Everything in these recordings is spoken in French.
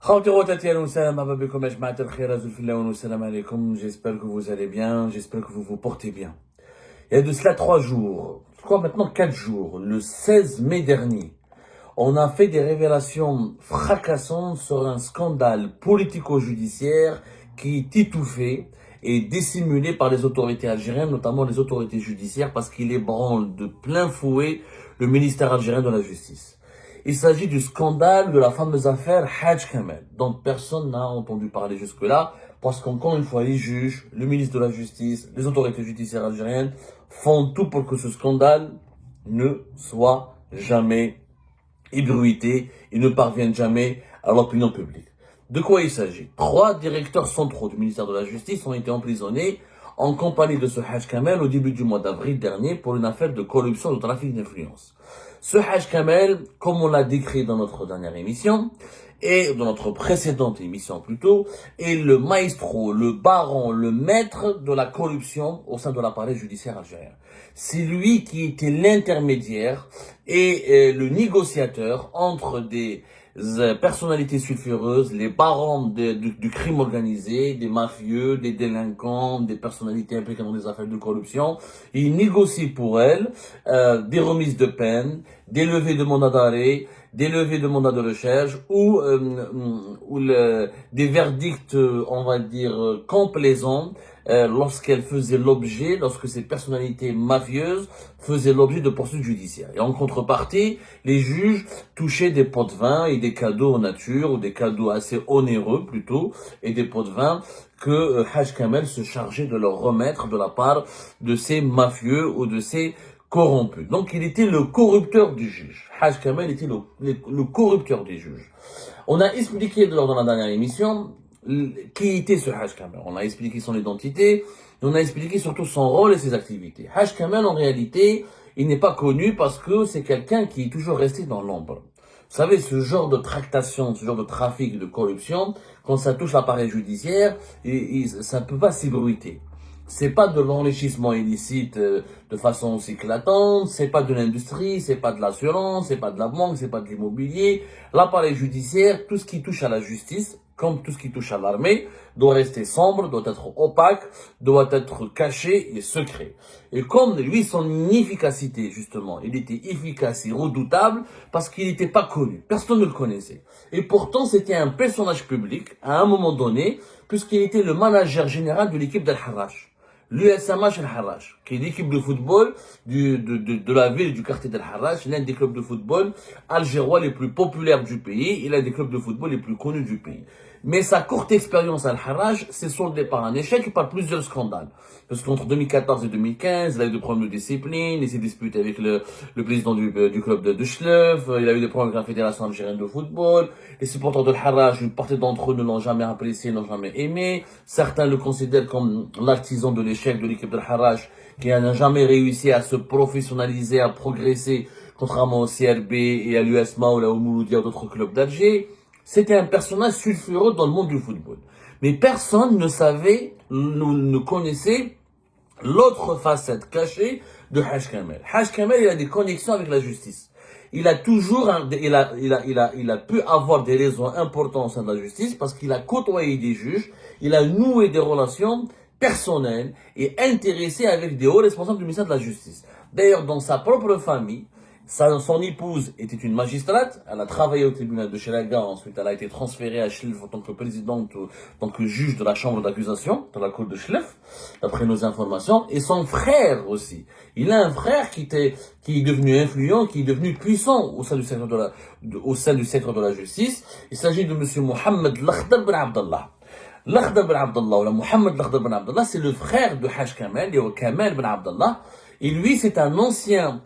J'espère que vous allez bien, j'espère que vous vous portez bien. Il y a de cela 3 jours, je crois maintenant 4 jours, le 16 mai dernier, on a fait des révélations fracassantes sur un scandale politico-judiciaire qui est étouffé et dissimulé par les autorités algériennes, notamment les autorités judiciaires, parce qu'il ébranle de plein fouet le ministère algérien de la Justice. Il s'agit du scandale de la fameuse affaire Haj Kamel, dont personne n'a entendu parler jusque-là, parce qu'encore une fois, les juges, le ministre de la Justice, les autorités judiciaires algériennes font tout pour que ce scandale ne soit jamais ébruité et ne parvienne jamais à l'opinion publique. De quoi il s'agit? 3 directeurs centraux du ministère de la Justice ont été emprisonnés en compagnie de ce Haj Kamel au début du mois d'avril dernier pour une affaire de corruption et de trafic d'influence. Ce Haj Kamel, comme on l'a décrit dans notre dernière émission, et dans notre précédente émission plutôt, est le maestro, le baron, le maître de la corruption au sein de l'appareil judiciaire algérien. C'est lui qui était l'intermédiaire et le négociateur entre des personnalités sulfureuses, les barons du crime organisé, des mafieux, des délinquants, des personnalités impliquées dans des affaires de corruption. Il négocie pour elles des remises de peine, des levées de mandat d'arrêt, des levées de mandat de recherche ou des verdicts, on va dire, complaisants lorsqu'elles faisaient l'objet, lorsque ces personnalités mafieuses faisaient l'objet de poursuites judiciaires. Et en contrepartie, les juges touchaient des pots de vin et des cadeaux en nature, ou des cadeaux assez onéreux plutôt, et des pots de vin que Haj Kamel se chargeait de leur remettre de la part de ces mafieux ou de ces corrompus. Donc il était le corrupteur du juge. Haj Kamel était le corrupteur des juges. On a expliqué lors de la dernière émission qui était ce Haj Kamel. On a expliqué son identité, et on a expliqué surtout son rôle et ses activités. Haj Kamel, en réalité, il n'est pas connu parce que c'est quelqu'un qui est toujours resté dans l'ombre. Vous savez, ce genre de tractation, ce genre de trafic, de corruption, quand ça touche l'appareil judiciaire, ça ne peut pas s'ébruiter. C'est pas de l'enrichissement illicite de façon aussi éclatante, c'est pas de l'industrie, c'est pas de l'assurance, c'est pas de la banque, c'est pas de l'immobilier. L'appareil judiciaire, tout ce qui touche à la justice, comme tout ce qui touche à l'armée, doit rester sombre, doit être opaque, doit être caché et secret. Et comme lui, son efficacité, justement, il était efficace et redoutable parce qu'il n'était pas connu. Personne ne le connaissait. Et pourtant, c'était un personnage public, à un moment donné, puisqu'il était le manager général de l'équipe d'Al-Harrach. L'USMH Al-Harrach, qui est l'équipe de football de la ville du quartier d'Al-Harrach, l'un des clubs de football algérois les plus populaires du pays et l'un des clubs de football les plus connus du pays. Mais sa courte expérience à Al-Harrach s'est soldée par un échec et par plusieurs scandales. Parce qu'entre 2014 et 2015, il a eu des problèmes de discipline, il s'est disputé avec le président du club de Chlef, il a eu des problèmes avec la Fédération algérienne de football, les supporters de Al-Harrach, une partie d'entre eux ne l'ont jamais apprécié, ne l'ont jamais aimé, certains le considèrent comme l'artisan de l'échec de l'équipe de Al-Harrach, qui n'a jamais réussi à se professionnaliser, à progresser, contrairement au CRB et à l'USMA ou à Mouloudia ou d'autres clubs d'Alger. C'était un personnage sulfureux dans le monde du football. Mais personne ne savait, ne connaissait l'autre facette cachée de Haj Kamel. Haj Kamel, il a des connexions avec la justice. Il a toujours, il a pu avoir des raisons importantes au sein de la justice parce qu'il a côtoyé des juges, il a noué des relations personnelles et intéressées avec des hauts responsables du ministère de la Justice. D'ailleurs, dans sa propre famille, son épouse était une magistrate, elle a travaillé au tribunal de Chiraga, ensuite elle a été transférée à Chlef en tant que présidente, en tant que juge de la chambre d'accusation, de la cour de Chlef, d'après nos informations, et son frère aussi. Il a un frère qui est devenu influent, qui est devenu puissant au sein du secteur de la justice. Il s'agit de monsieur Mohamed Lakhdar Ben Abdallah. Lakhdar Ben Abdallah, ou la Mohamed Lakhdar Ben Abdallah, c'est le frère de Haj Kamel, et Kamel Ben Abdallah. Et lui, c'est un ancien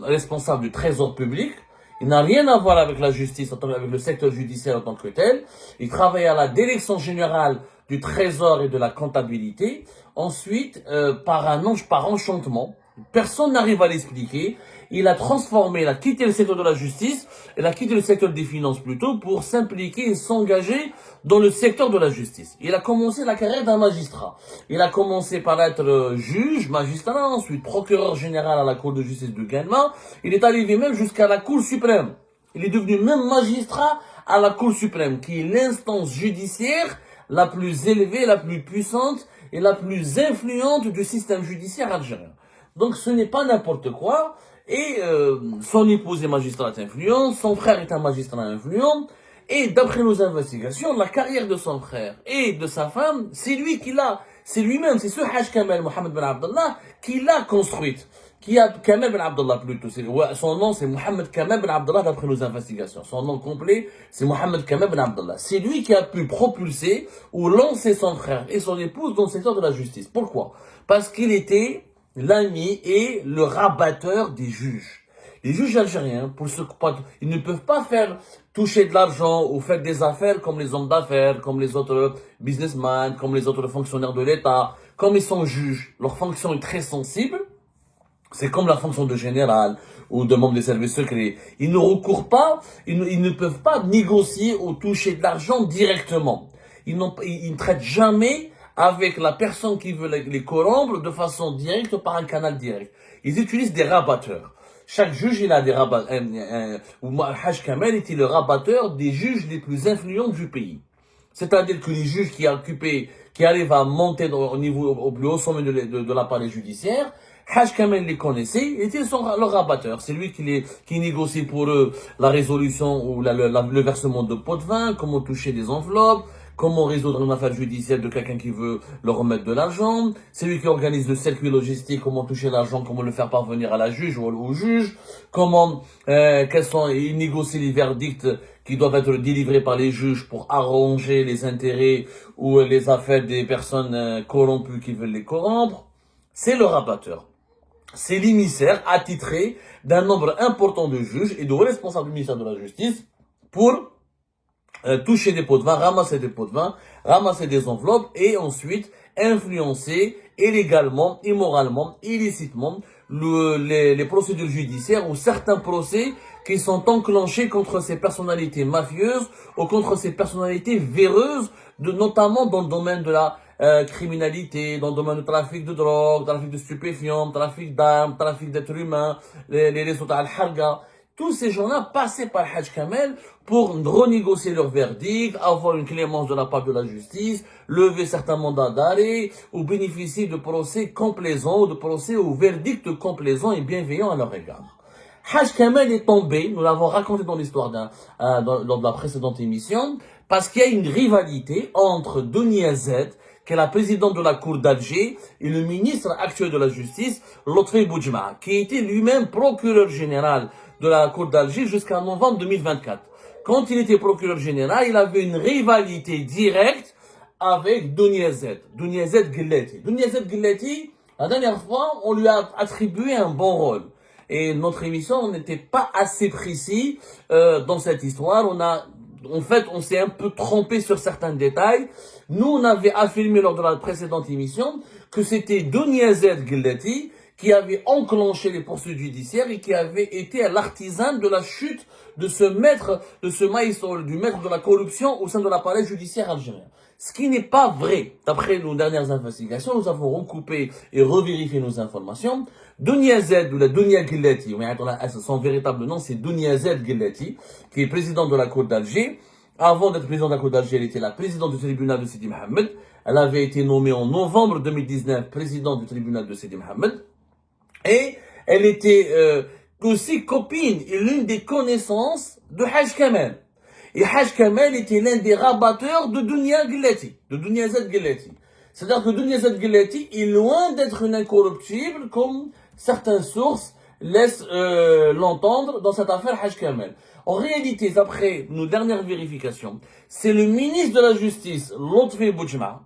responsable du trésor public. Il n'a rien à voir avec la justice, avec le secteur judiciaire en tant que tel. Il travaille à la direction générale du trésor et de la comptabilité. Ensuite, par enchantement, personne n'arrive à l'expliquer. Il a quitté le secteur de la justice, il a quitté le secteur des finances plutôt pour s'impliquer et s'engager dans le secteur de la justice. Il a commencé la carrière d'un magistrat. Il a commencé par être juge, magistrat, ensuite procureur général à la Cour de justice de Guelma. Il est arrivé même jusqu'à la Cour suprême. Il est devenu même magistrat à la Cour suprême, qui est l'instance judiciaire la plus élevée, la plus puissante et la plus influente du système judiciaire algérien. Donc ce n'est pas n'importe quoi. Et son épouse est magistrate influente, son frère est un magistrat influent. Et d'après nos investigations, la carrière de son frère et de sa femme, c'est lui qui l'a, c'est lui-même, c'est ce Haj Kamel Mohamed Ben Abdallah qui l'a construite. Kamel Ben Abdallah plutôt. Son nom c'est Mohamed Kamel Ben Abdallah d'après nos investigations. Son nom complet c'est Mohamed Kamel Ben Abdallah. C'est lui qui a pu propulser ou lancer son frère et son épouse dans le secteur de la justice. Pourquoi? Parce qu'il était l'ami et le rabatteur des juges. Les juges algériens, ils ne peuvent pas faire toucher de l'argent ou faire des affaires comme les hommes d'affaires, comme les autres businessmen, comme les autres fonctionnaires de l'État. Comme ils sont juges, leur fonction est très sensible. C'est comme la fonction de général ou de membre des services secrets. Ils ne recourent pas, ils ne peuvent pas négocier ou toucher de l'argent directement. Ils ne traitent jamais avec la personne qui veut les corrompre de façon directe ou par un canal direct. Ils utilisent des rabatteurs. Chaque juge, il a des rabatteurs. Haj Kamel était le rabatteur des juges les plus influents du pays. C'est-à-dire que les juges qui arrivent à monter au plus haut sommet de l'appareil judiciaire, Haj Kamel les connaissait, il était leur rabatteur. C'est lui qui négocie pour eux la résolution ou le versement de pots de vin, comment toucher des enveloppes, comment résoudre une affaire judiciaire de quelqu'un qui veut leur remettre de l'argent. C'est lui qui organise le circuit logistique, comment toucher l'argent, comment le faire parvenir à la juge ou au juge, il négocie les verdicts qui doivent être délivrés par les juges pour arranger les intérêts ou les affaires des personnes corrompues qui veulent les corrompre. C'est le rabatteur. C'est l'émissaire attitré d'un nombre important de juges et de responsables du ministère de la Justice pour toucher des pots de vin, ramasser des pots de vin, ramasser des enveloppes et ensuite influencer illégalement, immoralement, illicitement les procédures judiciaires ou certains procès qui sont enclenchés contre ces personnalités mafieuses ou contre ces personnalités véreuses, notamment dans le domaine de la criminalité, dans le domaine du trafic de drogue, trafic de stupéfiants, trafic d'armes, trafic d'êtres humains, les réseaux al-Harga. Tous ces gens-là passaient par Haj Kamel pour renégocier leur verdict, avoir une clémence de la part de la justice, lever certains mandats d'arrêt ou bénéficier de procès complaisants ou de procès aux verdicts complaisants et bienveillants à leur égard. Haj Kamel est tombé, nous l'avons raconté dans l'histoire lors de la précédente émission, parce qu'il y a une rivalité entre Dounia Z, qui est la présidente de la Cour d'Alger, et le ministre actuel de la Justice, Lotfi Boudjma, qui était lui-même procureur général de la Cour d'Alger jusqu'en novembre 2024. Quand il était procureur général, il avait une rivalité directe avec Dounia Z Guelleti. Dounia Z Guelleti, la dernière fois, on lui a attribué un bon rôle. Et notre émission n'était pas assez précis dans cette histoire. On s'est un peu trompé sur certains détails. Nous, on avait affirmé lors de la précédente émission que c'était Dounia Z Guelleti qui avait enclenché les poursuites judiciaires et qui avait été l'artisan de la chute de ce maître de la corruption au sein de l'appareil judiciaire algérien. Ce qui n'est pas vrai. D'après nos dernières investigations, nous avons recoupé et revérifié nos informations. Dounia Z ou la Dounia Guelleti, son véritable nom c'est Dounia Z Guelleti, qui est présidente de la Cour d'Alger. Avant d'être présidente de la Cour d'Alger, elle était la présidente du tribunal de Sidi Mohamed. Elle avait été nommée en novembre 2019 présidente du tribunal de Sidi Mohamed. Et elle était aussi copine et l'une des connaissances de Haj Kamel. Et Haj Kamel était l'un des rabatteurs de Dounia Z Guelleti. C'est-à-dire que Dounia Z Guelleti est loin d'être une incorruptible comme certaines sources laissent l'entendre dans cette affaire Haj Kamel. En réalité, d'après nos dernières vérifications, c'est le ministre de la Justice, Lotfi Boudjma,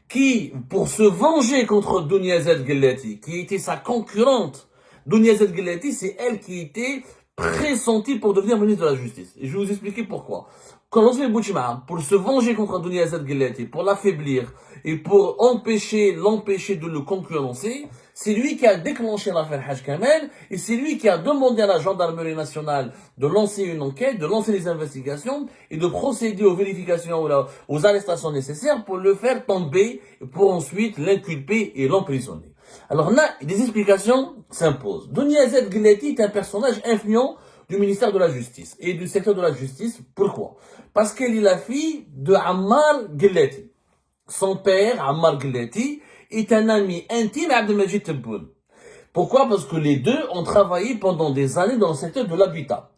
qui, pour se venger contre Dounia Z Guelleti, qui était sa concurrente, Dounia Z Guelleti, c'est elle qui était pressentie pour devenir ministre de la Justice. Et je vais vous expliquer pourquoi. Quand Lotfi Boudjma, pour se venger contre Dounia Z Guelleti, pour l'affaiblir et pour l'empêcher de le concurrencer, c'est lui qui a déclenché l'affaire Haj Kamel et c'est lui qui a demandé à la gendarmerie nationale de lancer une enquête, de lancer les investigations et de procéder aux vérifications, aux arrestations nécessaires pour le faire tomber et pour ensuite l'inculper et l'emprisonner. Alors là, des explications s'imposent. Dounia Z Guelleti est un personnage influent du ministère de la Justice et du secteur de la justice. Pourquoi? Parce qu'elle est la fille de Ammar Guellati. Son père, Ammar Guellati, est un ami intime d'Abdelmajid Tebboune. Pourquoi? Parce que les deux ont travaillé pendant des années dans le secteur de l'habitat.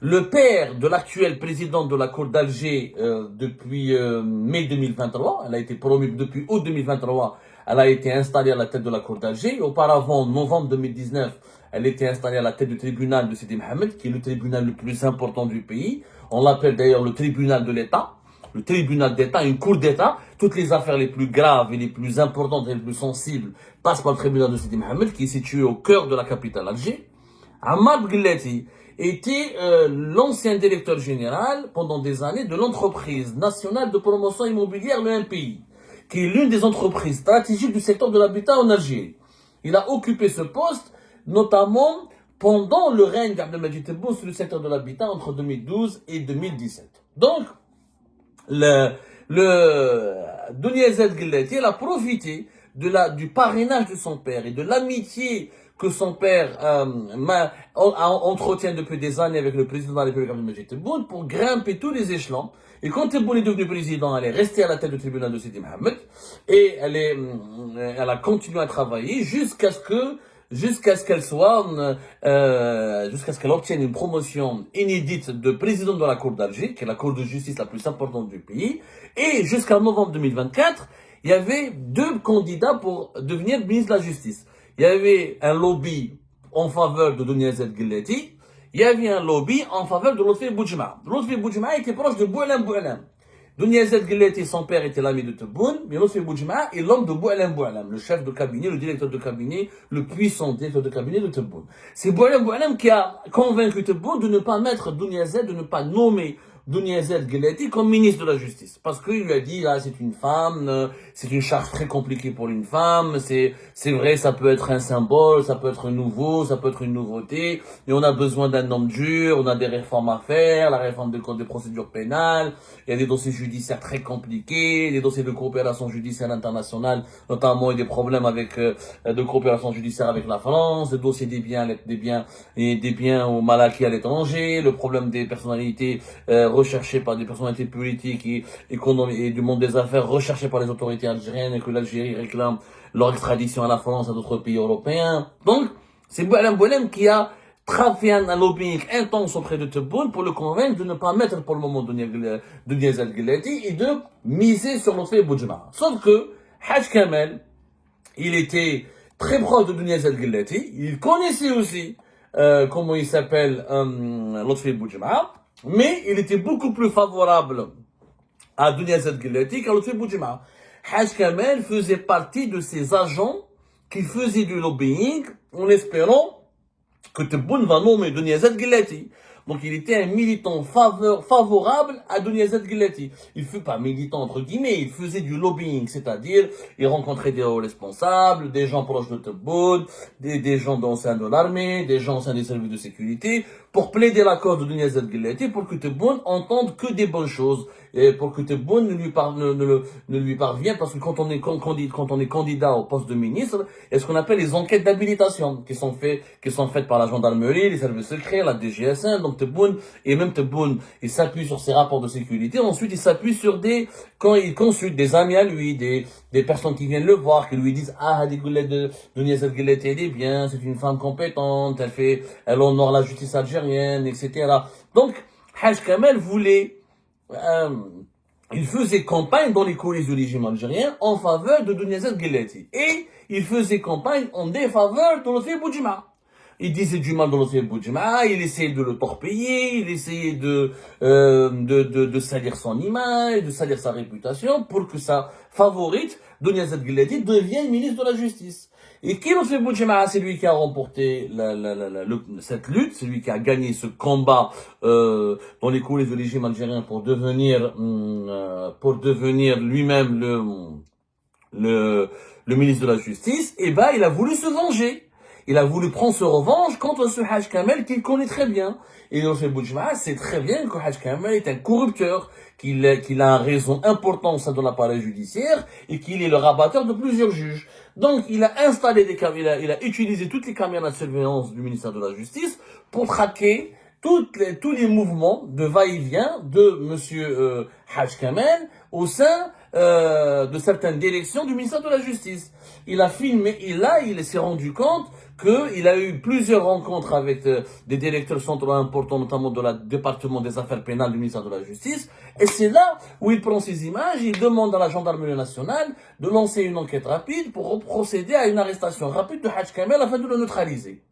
Le père de l'actuel président de la Cour d'Alger depuis mai 2023, elle a été promue depuis août 2023, elle a été installée à la tête de la Cour d'Alger. Auparavant, en novembre 2019, elle était installée à la tête du tribunal de Sidi Mohamed, qui est le tribunal le plus important du pays. On l'appelle d'ailleurs le tribunal de l'État. Le tribunal d'État, une cour d'État, toutes les affaires les plus graves et les plus importantes et les plus sensibles passent par le tribunal de Sidi Mohamed, qui est situé au cœur de la capitale Alger. Ammar Guellati était l'ancien directeur général pendant des années de l'entreprise nationale de promotion immobilière, le MPI, qui est l'une des entreprises stratégiques du secteur de l'habitat en Algérie. Il a occupé ce poste notamment pendant le règne d'Abdelmajid Tebboune sur le secteur de l'habitat entre 2012 et 2017. Donc, Dounia Zed Guellati, elle a profité du parrainage de son père et de l'amitié que son père entretient depuis des années avec le président de la République Abdelmajid Tebboune pour grimper tous les échelons. Et quand Tebboune est devenu président, elle est restée à la tête du tribunal de Sidi Mohamed et elle a continué à travailler jusqu'à ce qu'elle obtienne une promotion inédite de président de la Cour d'Alger, qui est la cour de justice la plus importante du pays. Et jusqu'en novembre 2024, il y avait deux candidats pour devenir ministre de la Justice. Il y avait un lobby en faveur de Dounia Zed Guellati. Il y avait un lobby en faveur de Lotfi Boudjema. Lotfi Boudjema était proche de Boualem Boualem. Dounia Zed Guellati, son père, était l'ami de Tebboune, mais Lotfi Boudjema est l'homme de Boualem Boualem, le chef de cabinet, le directeur de cabinet, le puissant directeur de cabinet de Tebboune. C'est Boualem Boualem qui a convaincu Tebboune de ne pas mettre Dounia Zed, de ne pas nommer Dounia Zed Guellati comme ministre de la Justice. Parce qu'il lui a dit, ah, c'est une femme, c'est une charge très compliquée pour une femme, c'est vrai, ça peut être un symbole, ça peut être nouveau, ça peut être une nouveauté, mais on a besoin d'un homme dur, on a des réformes à faire, la réforme des procédures pénales, il y a des dossiers judiciaires très compliqués, des dossiers de coopération judiciaire internationale, notamment il y a des problèmes de coopération judiciaire avec la France, des dossiers des biens aux mal acquis à l'étranger, le problème des personnalités recherchés par des personnalités politiques et économiques et du monde des affaires recherchés par les autorités algériennes et que l'Algérie réclame leur extradition à la France et à d'autres pays européens. Donc, c'est Boualem Boualem qui a fait un lobbying intense auprès de Tebboune pour le convaincre de ne pas mettre pour le moment Dounia Zed Guellati et de miser sur Lotfi Boudjema. Sauf que Haj Kamel, il était très proche de Dounia Zed Guellati, il connaissait aussi comment il s'appelle Lotfi Boudjema, mais il était beaucoup plus favorable à Dounia Zed Guellati qu'à Lotfi Boudjema. Haj Kamel faisait partie de ces agents qui faisaient du lobbying en espérant que Tebboune va nommer Dounia Zed Guellati. Donc il était un militant favorable à Dounia Zed Guellati. Il fut pas militant entre guillemets, il faisait du lobbying, c'est-à-dire il rencontrait des hauts responsables, des gens proches de Tebboune, des gens au sein de l'armée, des gens au sein des services de sécurité, pour plaider la cause de Dounia Zed Guellati pour que Tebboune entende que des bonnes choses. Et pour que Tebboune ne lui parvienne, parce que quand on est candidat au poste de ministre, il y a ce qu'on appelle les enquêtes d'habilitation, qui sont faites par la gendarmerie, les services secrets, la DGSN, donc Tebboune, il s'appuie sur ses rapports de sécurité, ensuite il s'appuie sur quand il consulte des amis à lui, des personnes qui viennent le voir, qui lui disent, ah, Dounia Zed Guellati, elle est bien, c'est une femme compétente, elle honore la justice algérienne, etc. Donc, Haj Kamel il faisait campagne dans les coulisses du régime algérien en faveur de Dounia Zed Guellati. Et il faisait campagne en défaveur de Lotfi Boudjema. Il disait du mal de Lotfi Boudjema, il essayait de le torpiller, il essayait de salir son image, de salir sa réputation pour que sa favorite, Dounia Zed Guellati, devienne ministre de la Justice. Et qui Lotfi Boudjema, c'est lui qui a remporté cette lutte, c'est lui qui a gagné ce combat dans les coulisses du régime algérien pour devenir lui-même le ministre de la Justice. Et ben, il a voulu se venger. Il a voulu prendre sa revanche contre ce Haj Kamel qu'il connaît très bien. Et Lotfi Boudjema sait très bien que Haj Kamel est un corrupteur, qu'il a un réseau important au sein de l'appareil judiciaire et qu'il est le rabatteur de plusieurs juges. Donc, il a installé il a utilisé toutes les caméras de surveillance du ministère de la Justice pour traquer tous les mouvements de va-et-vient de monsieur Haj Kamel au sein de certaines directions du ministère de la Justice. Il a filmé, il s'est rendu compte qu'il a eu plusieurs rencontres avec des directeurs centraux importants, notamment de la département des affaires pénales du ministère de la Justice. Et c'est là où il prend ces images, il demande à la gendarmerie nationale de lancer une enquête rapide pour procéder à une arrestation rapide de Haj Kamel afin de le neutraliser.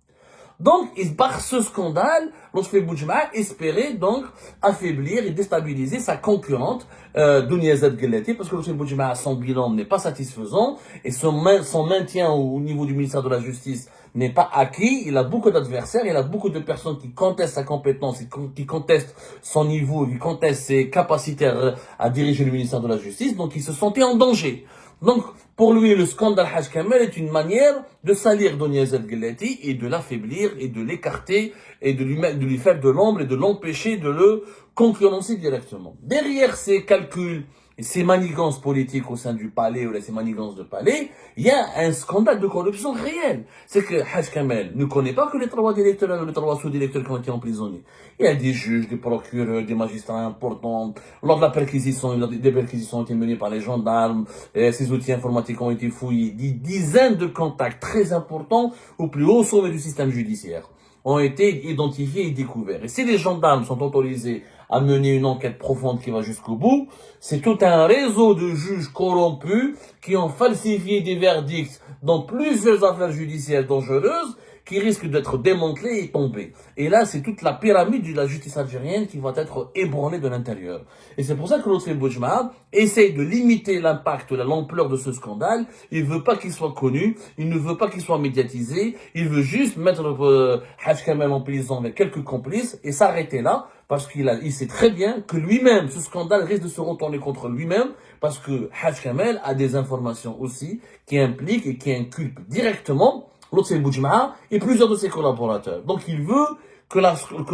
Donc, par ce scandale, Lotfi Boujma espérait donc affaiblir et déstabiliser sa concurrente, Dounia Zed Guelleti, parce que Lotfi Boujma, son bilan n'est pas satisfaisant et son maintien au niveau du ministère de la Justice n'est pas acquis. Il a beaucoup d'adversaires, il a beaucoup de personnes qui contestent sa compétence, qui contestent son niveau, qui contestent ses capacités à diriger le ministère de la Justice, donc il se sentait en danger. Donc, pour lui, le scandale Haj Kamel est une manière de salir Dounia Zed Guelleti et de l'affaiblir et de l'écarter et de lui faire de l'ombre et de l'empêcher de le concurrencer directement. Derrière ces calculs et ces manigances politiques au sein du palais ou ces manigances de palais, il y a un scandale de corruption réel. C'est que Haj Kamel ne connaît pas que les 3 directeurs ou les 3 sous-directeurs qui ont été emprisonnés. Il y a des juges, des procureurs, des magistrats importants. Lors de la perquisition, des perquisitions ont été menées par les gendarmes, ces outils informatiques ont été fouillés. Des dizaines de contacts très importants au plus haut sommet du système judiciaire ont été identifiés et découverts. Et si les gendarmes sont autorisés à mener une enquête profonde qui va jusqu'au bout, c'est tout un réseau de juges corrompus qui ont falsifié des verdicts dans plusieurs affaires judiciaires dangereuses qui risquent d'être démantelées et tombées. Et là, c'est toute la pyramide de la justice algérienne qui va être ébranlée de l'intérieur. Et c'est pour ça que Lotfi Boujma essaye de limiter l'impact, l'ampleur de ce scandale. Il veut pas qu'il soit connu, il ne veut pas qu'il soit médiatisé, il veut juste mettre Haj Kamel en prison avec quelques complices et s'arrêter là, parce qu'il sait très bien que lui-même, ce scandale risque de se retourner contre lui-même, parce que Haj Kamel a des informations aussi qui impliquent et qui inculpent directement Lotfi Boujma et plusieurs de ses collaborateurs. Donc il veut que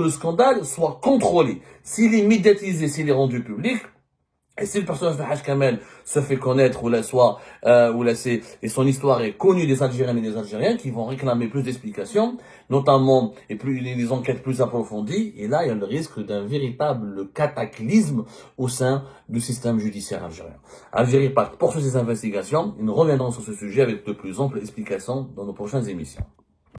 le scandale soit contrôlé. S'il est médiatisé, s'il est rendu public, et si le personnage de Haj Kamel se fait connaître et son histoire est connue des Algériennes et des Algériens qui vont réclamer plus d'explications, notamment des enquêtes plus approfondies, et là il y a le risque d'un véritable cataclysme au sein du système judiciaire algérien. Algérie poursuit ses investigations et nous reviendrons sur ce sujet avec de plus amples explications dans nos prochaines émissions.